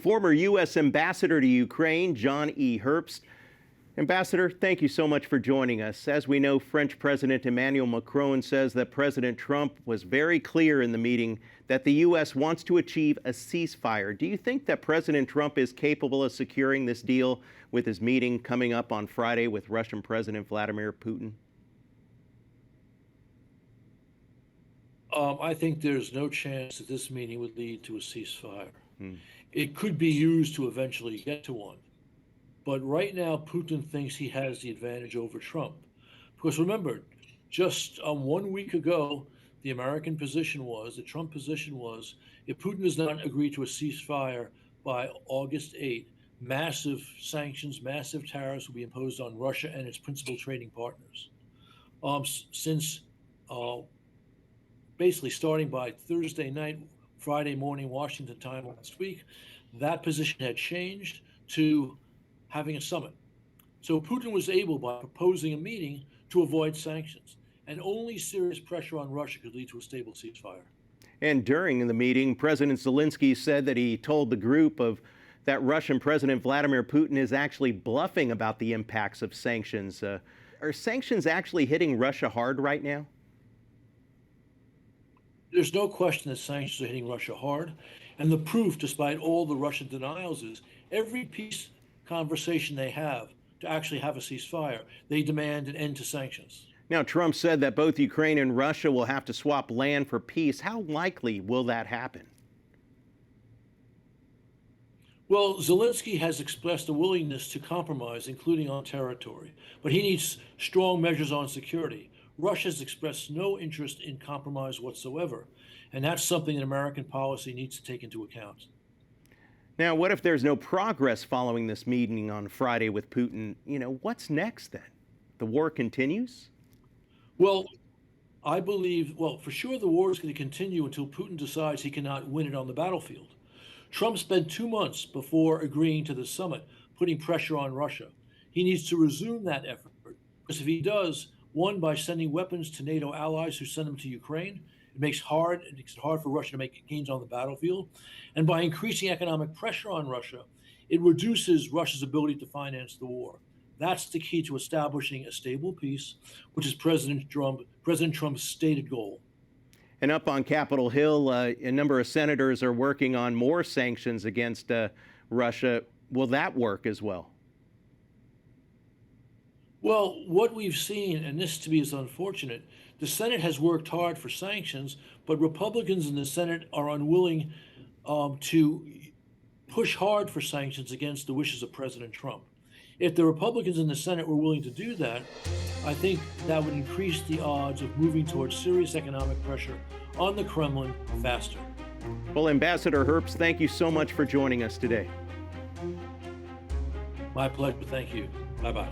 Former U.S. Ambassador to Ukraine, John E. Herbst. Ambassador, thank you so much for joining us. As we know, French President Emmanuel Macron says that President Trump was very clear in the meeting that the U.S. wants to achieve a ceasefire. Do you think that President Trump is capable of securing this deal with his meeting coming up on Friday with Russian President Vladimir Putin? I think there's no chance that this meeting would lead to a ceasefire. It could be used to eventually get to one. But right now, Putin thinks he has the advantage over Trump. Because remember, just 1 week ago, the American position was, the Trump position was, if Putin does not agree to a ceasefire by August 8th, massive sanctions, massive tariffs will be imposed on Russia and its principal trading partners. Since basically starting by Thursday night, Friday morning, Washington time last week, that position had changed to having a summit. So Putin was able, by proposing a meeting, to avoid sanctions. And only serious pressure on Russia could lead to a stable ceasefire. And during the meeting, President Zelenskyy said that he told the group that Russian President Vladimir Putin is actually bluffing about the impacts of sanctions. Are sanctions actually hitting Russia hard right now? There's no question that sanctions are hitting Russia hard. And the proof, despite all the Russian denials, is every peace conversation they have to actually have a ceasefire, they demand an end to sanctions. Now, Trump said that both Ukraine and Russia will have to swap land for peace. How likely will that happen? Well, Zelenskyy has expressed a willingness to compromise, including on territory, but he needs strong measures on security. Russia has expressed no interest in compromise whatsoever, and that's something that American policy needs to take into account. Now, what if there's no progress following this meeting on Friday with Putin? What's next then? The war continues? Well, I believe, for sure the war is going to continue until Putin decides he cannot win it on the battlefield. Trump spent 2 months before agreeing to the summit, putting pressure on Russia. He needs to resume that effort, because if he does, one, by sending weapons to NATO allies who send them to Ukraine, it makes it hard for Russia to make gains on the battlefield. And by increasing economic pressure on Russia, it reduces Russia's ability to finance the war. That's the key to establishing a stable peace, which is President Trump's stated goal. And up on Capitol Hill, a number of senators are working on more sanctions against Russia. Will that work as well? Well, what we've seen, and this to me is unfortunate, the Senate has worked hard for sanctions, but Republicans in the Senate are unwilling to push hard for sanctions against the wishes of President Trump. If the Republicans in the Senate were willing to do that, I think that would increase the odds of moving towards serious economic pressure on the Kremlin faster. Well, Ambassador Herbst, thank you so much for joining us today. My pleasure. Thank you. Bye-bye.